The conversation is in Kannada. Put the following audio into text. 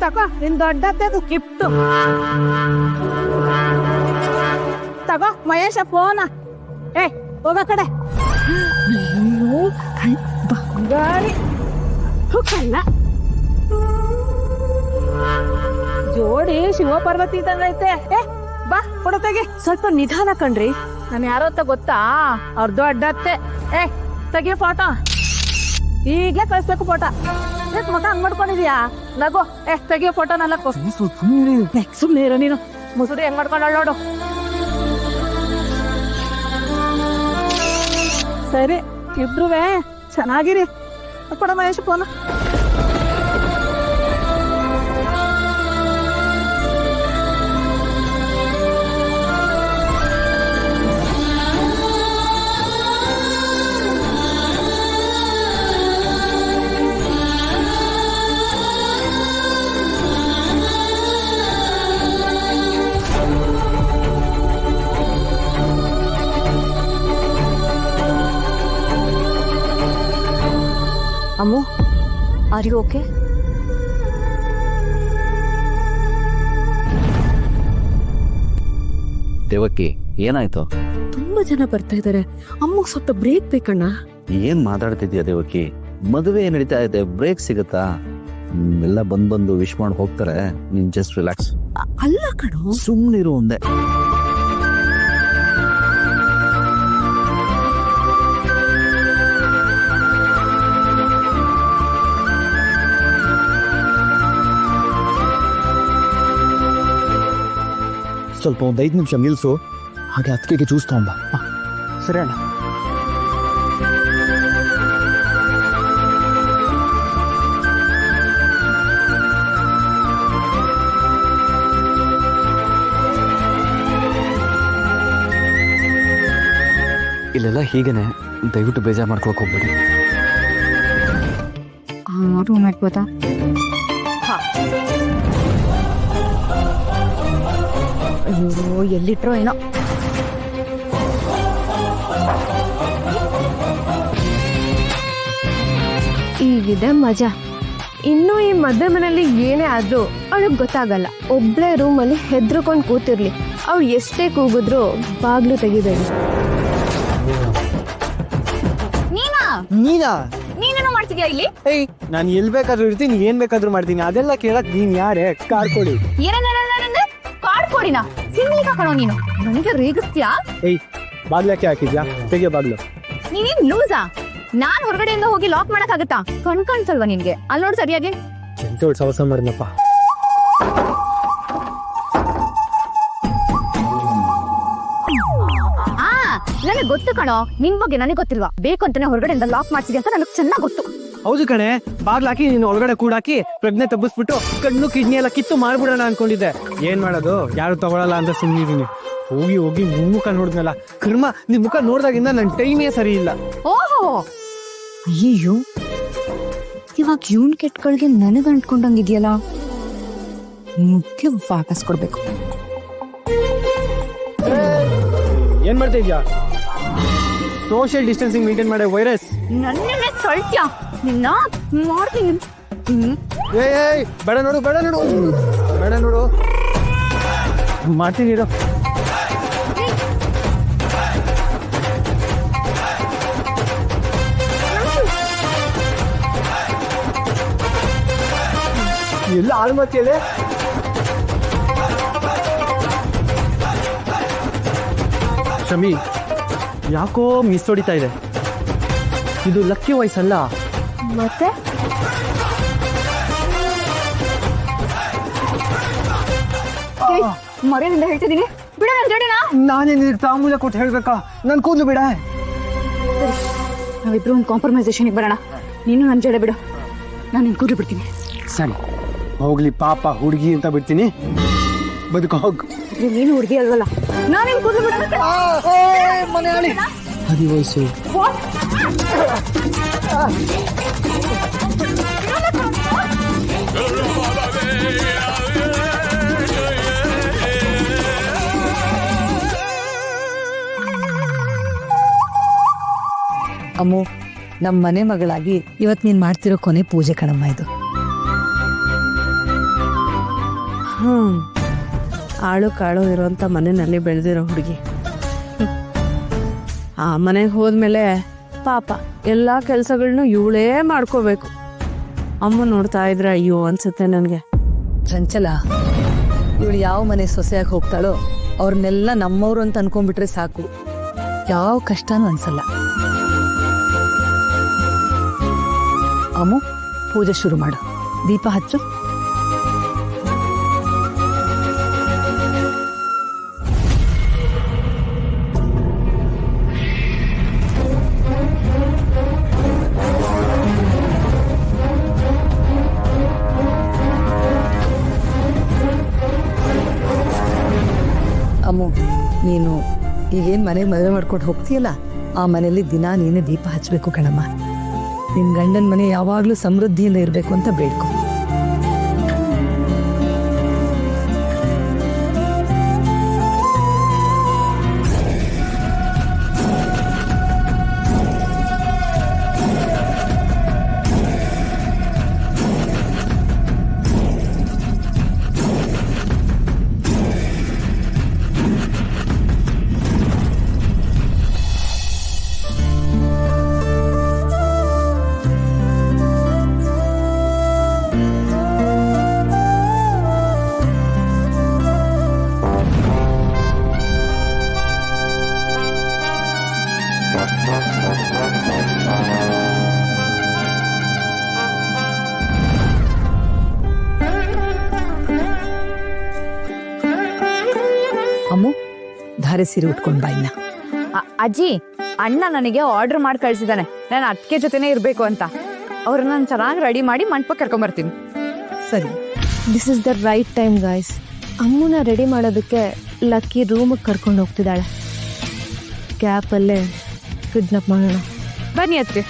ತಗೋ ನಿನ್ ದೊಡ್ಡದ್ದು ಗಿಫ್ಟ್ ತಗೋ ಮಹೇಶ ಫೋನ ಏ ಹೋಗ ಕಡೆ ಬಂಗಾರಿ ಕಲ್ಲ ಜೋಡಿ ಶಿವಪಾರ್ವತಿ ಇದ್ದಂಗೈತೆ ಏ ಬಾ ಕೊಡತೆಗೆ ಸ್ವಲ್ಪ ನಿಧಾನ ಕಣ್ರಿ. ನಾನು ಯಾರೋ ಅಂತ ಗೊತ್ತಾ ಅವ್ರ ದೊಡ್ಡತ್ತೆ ಏ ತೆಗಿಯ ಫೋಟೋ ಈಗ್ಲೇ ಕಳಿಸ್ಬೇಕು ಫೋಟೋ ಮಗ ಹಂಗ್ ಮಾಡ್ಕೊಂಡಿದ್ಯಾ ನಗೋ ತೆಗಿಯೋ ಫೋಟೋ ನಾಲ್ಕು ಸುಮ್ನೆ ಇರೋ ನೀನು ಮುಸುಡಿ ಹೆಂಗ್ ಮಾಡ್ಕೊಂಡ ನೋಡು ಸರಿ ಇಬ್ರುವೆ ಚೆನ್ನಾಗಿರಿ ಕೊಡ ಮಹೇಶ್ ಫೋನ ಅಮ್ಮು, ಆರ್ ಯು ಓಕೆ? ದೇವಕ್ಕಿ ಏನಾಯ್ತು? ತುಂಬಾ ಜನ ಬರ್ತಾ ಇದಾರೆ, ಅಮ್ಮಗೆ ಸ್ವಲ್ಪ ಬ್ರೇಕ್ ಬೇಕಣ್ಣ. ಏನ್ ಮಾತಾಡ್ತಿದ್ಯಾ ದೇವಕ್ಕಿ? ಮದುವೆ ನಡೀತಾ ಇದೆ, ಬ್ರೇಕ್ ಸಿಗುತ್ತಾ? ಎಲ್ಲ ಬಂದು ವಿಶ್ ಮಾಡಿ ಹೋಗ್ತಾರೆ, ನೀನ್ ಜಸ್ಟ್ ರಿಲ್ಯಾಕ್ಸ್. ಅಲ್ಲ ಕಣೋ, ಸುಮ್ನಿರು ಒಂದೇ. ಸ್ವಲ್ಪ ಒಂದು 5 ನಿಮಿಷ ನಿಲ್ಸು, ಹಾಗೆ ಅತ್ತಿಗೆಗೆ ಜ್ಯೂಸ್ ತಗೊಂಬ. ಸರಿ ಅಣ್ಣ. ಇಲ್ಲೆಲ್ಲ ಹೀಗೇನೆ, ದಯವಿಟ್ಟು ಬೇಜಾರು ಮಾಡ್ಕೊಳಕ್ ಹೋಗ್ಬೇಡಿ. ರೂಮ್ ಹಾಕ್ಬೋದಾ? ಅಯ್ಯೋ ಎಲ್ಲಿಟ್ರೋ ಏನೋ. ಈಗಿದೆ ಮಜಾ. ಇನ್ನು ಈ ಮದುವೆ ಮನೆಯಲ್ಲಿ ಏನೇ ಆದ್ರೂ ಅವಳಿಗೆ ಗೊತ್ತಾಗಲ್ಲ. ಒಬ್ಳೆ ರೂಮಲ್ಲಿ ಹೆದ್ರಕೊಂಡು ಕೂತಿರ್ಲಿ, ಅವಳು ಎಷ್ಟೇ ಕೂಗಿದ್ರು ಬಾಗ್ಲು ತೆಗಿಬೇಡಿ. ನೀನಾ? ನೀನೇನೋ ಮಾಡ್ತಿದ್ಯಾ ಇಲ್ಲಿ? ಏಯ್, ನಾನು ಎಲ್ ಬೇಕಾದ್ರೂ ಇರ್ತೀನಿ, ಏನ್ ಬೇಕಾದ್ರೂ ಮಾಡ್ತೀನಿ. ಅದೆಲ್ಲ ಕೇಳಕ್ ನೀನ್ ಯಾರೇ? ಕಾರ್ ಕೊಡಿ. ಏನಂದ್ರೆ ಕಾರ್ಡ್ ಕೊಡಿನ ಸಿಂಗ್ಲಿಕ ಕಣೋ ನೀನು, ನನಗೆ ರೇಗಿಸ್ತೀಯಾ? ಏಯ್, ಬಾಗ್ಲಕ್ಕೆ ಹಾಕಿದ್ಯಾ? ತೆಗಿಯೋ ಬಾಗ್ಲು. ನೀನೇನ್ ಲೂಸಾ? ನಾನ್ ಹೊರಗಡೆಯಿಂದ ಹೋಗಿ ಲಾಕ್ ಮಾಡಕ್ಕಾಗತ್ತಾ? ಕಣ್ಸಲ್ವಾ ನಿನ್ಗೆ? ಅಲ್ಲಿ ನೋಡಿ ಸರಿಯಾಗಿ. ಎಂತೋಳ್ ಸವಸ ಮಾಡಿದ್ನಪ್ಪ. ನನಗೆ ಗೊತ್ತು ಕಣೋ, ನಿನ್ ಬಗ್ಗೆ ನನಗೆ ಗೊತ್ತಿಲ್ವಾ? ಬೇಕು ಅಂತಾನೆ ಹೊರಗಡೆಯಿಂದ ಲಾಕ್ ಮಾಡ್ಸಿದ್ಯಾ ಅಂತ ನನಗೆ ಚೆನ್ನಾಗ್ ಗೊತ್ತು. ಹೌದು ಕಣೆ, ಬಾಗ್ಲಾಕಿ ನೀನು ಒಳಗಡೆ ಕೂಡಾಕಿ ಪ್ರಜ್ಞೆ ತಬ್ಬಿಸ್ಬಿಟ್ಟು ಕಣ್ಣು ಕಿಡ್ನಿ ಎಲ್ಲ ಕಿತ್ತು ಮಾಡ್ಬಿಡೋಣ ಅನ್ಕೊಂಡಿದ್ದೆ. ಏನ್ ಮಾಡೋದು, ಯಾರು ತಗೊಳಲ್ಲ ಅಂತ ಸುಮ್ಮನಿದೀನಿ. ಹೋಗಿ ಹೋಗಿ ನಿಮ್ ಮುಖ ನೋಡಿದ್ನಲ್ಲ, ಕರ್ಮ, ನಿಮ್ ಮುಖ ನೋಡ್ದಾಗಿಂದ ನನ್ ಟೈಮೇ ಸರಿ ಇಲ್ಲ. ಓಹೋ, ಅಯ್ಯೋ, ಇವಾಗ ಇವನ್ ಕೆಟ್ಗಳಿಗೆ ನನಗೆ ಅಂಟ್ಕೊಂಡಂಗಿದ್ಯಲ್ಲ. ಮುಖ್ಯ ವಾಪಸ್ ಕೊಡ್ಬೇಕು. ಏನ್ ಮಾಡ್ತಾ ಇದ್ಯಾ? ಸೋಷಿಯಲ್ ಡಿಸ್ಟೆನ್ಸಿಂಗ್ ಮೇಂಟೈನ್ ಮಾಡೋ ವೈರಸ್. ನನ್ನೇ ಸಳ್ತ್ಯ ನಿನ್ನ ಮಾಡ್ತೀನಿ. ಏಯ್, ಬೇಡ ನೋಡು, ಬೇಡ ನೋಡು, ಬೇಡ ನೋಡು, ಮಾಡ್ತೀನಿ ಇರೋ. ಎಲ್ಲ ಹಾಳು ಮಾಡ್ತೀಯಲ್ಲೇ. ಶಮಿ, ಯಾಕೋ ಮಿಸ್ ಹೊಡಿತಾ ಇದೆ. ಇದು ಲಕ್ಕಿ ವಯಸ್ಸಲ್ಲ. ಮತ್ತೆ ಮರ್ಯಾದಿಂದ ಹೇಳ್ತಿದ್ದೀನಿ, ಬಿಡ ನನ್ ಜೋಡಿನ. ನಾನೇನು ತಾಂಬೂಲ ಕೊಟ್ಟು ಹೇಳ್ಬೇಕಾ? ನನ್ ಕೂದಲು ಬಿಡ. ನಾವಿಬ್ರು ಒಂದು ಕಾಂಪ್ರಮೈಸೇಷನ್ಗೆ ಬರೋಣ. ನೀನು ನನ್ನ ಜಡೆ ಬಿಡು, ನಾನು ನಿನ್ ಕೂದಲು ಬಿಡ್ತೀನಿ. ಸರಿ, ಹೋಗ್ಲಿ ಪಾಪ ಹುಡುಗಿ ಅಂತ ಬಿಡ್ತೀನಿ. ಬದುಕ ಹೋಗ್. ನೀನು ಹುಡುಗಿ ಅಲ್ವಲ್ಲ, ನಾನು ನಿನ್ ಕೂದಲು ಬಿಡೋಣ. ಮನೆ ಆಳಿ ಹದಿ ವಯಸ್ಸು. ಅಮ್ಮು, ನಮ್ಮ ಮನೆ ಮಗಳಾಗಿ ಇವತ್ತು ನೀನು ಮಾಡ್ತಿರೋ ಕೊನೆ ಪೂಜೆ ಕಣಮ್ಮ ಇದು. ಆಳು ಕಾಳು ಇರೋಂಥ ಮನೆಯಲ್ಲಿ ಬೆಳೆದಿರೋ ಹುಡುಗಿ. ಆ ಮನೆಗೆ ಹೋದ್ಮೇಲೆ ಪಾಪ ಎಲ್ಲ ಕೆಲಸಗಳನ್ನೂ ಇವಳೇ ಮಾಡ್ಕೋಬೇಕು. ಅಮ್ಮ ನೋಡ್ತಾ ಇದ್ರೆ ಅಯ್ಯೋ ಅನ್ಸುತ್ತೆ ನನಗೆ. ಚಂಚಲ, ಇವಳು ಯಾವ ಮನೆ ಸೊಸೆಯಾಗಿ ಹೋಗ್ತಾಳೋ ಅವ್ರನ್ನೆಲ್ಲ ನಮ್ಮವ್ರು ಅಂತ ಅನ್ಕೊಂಡ್ಬಿಟ್ರೆ ಸಾಕು, ಯಾವ ಕಷ್ಟನೂ ಅನ್ಸಲ್ಲ. ಅಮ್ಮು, ಪೂಜೆ ಶುರು ಮಾಡು. ದೀಪ ಹಚ್ಚು. ಅಮ್ಮು, ನೀನು ಈಗೇನು ಮನೆಗೆ ಮದುವೆ ಮಾಡ್ಕೊಂಡು ಹೋಗ್ತೀಯಲ್ಲ, ಆ ಮನೆಯಲ್ಲಿ ದಿನ ನೀನು ದೀಪ ಹಚ್ಚಬೇಕು ಕಣಮ್ಮ. ನಿನ್ನ ಗಂಡನ ಮನೆ ಯಾವಾಗಲೂ ಸಮೃದ್ಧಿಯಿಂದ ಇರಬೇಕು ಅಂತ ಬೇಡ್ಕೊ. ಅಮ್ಮು, ಧಾರೆ ಸೀರೆ ಉಟ್ಕೊಂಡು ಬಾ ಇನ್ನ. ಅಜ್ಜಿ, ಅಣ್ಣ ನನಗೆ ಆರ್ಡರ್ ಮಾಡಿ ಕಳ್ಸಿದಾನೆ ನಾನು ಅದಕ್ಕೆ ಜೊತೆನೇ ಇರ್ಬೇಕು ಅಂತ. ಅವ್ರನ್ನ ನಾನು ಚೆನ್ನಾಗಿ ರೆಡಿ ಮಾಡಿ ಮಂಟಪಕ್ಕೆ ಕರ್ಕೊಂಬರ್ತೀನಿ. ಸರಿ. This is the right time guys. ಅಮ್ಮನ ರೆಡಿ ಮಾಡೋದಕ್ಕೆ ಲಕ್ಕಿ ರೂಮಿಗೆ ಕರ್ಕೊಂಡು ಹೋಗ್ತಿದ್ದಾಳೆ. ಗ್ಯಾಪಲ್ಲೇ ಕಿಡ್ನಾಪ್ ಮಾಡೋಣ. ಬನ್ನಿ ಅತ್ತೆ.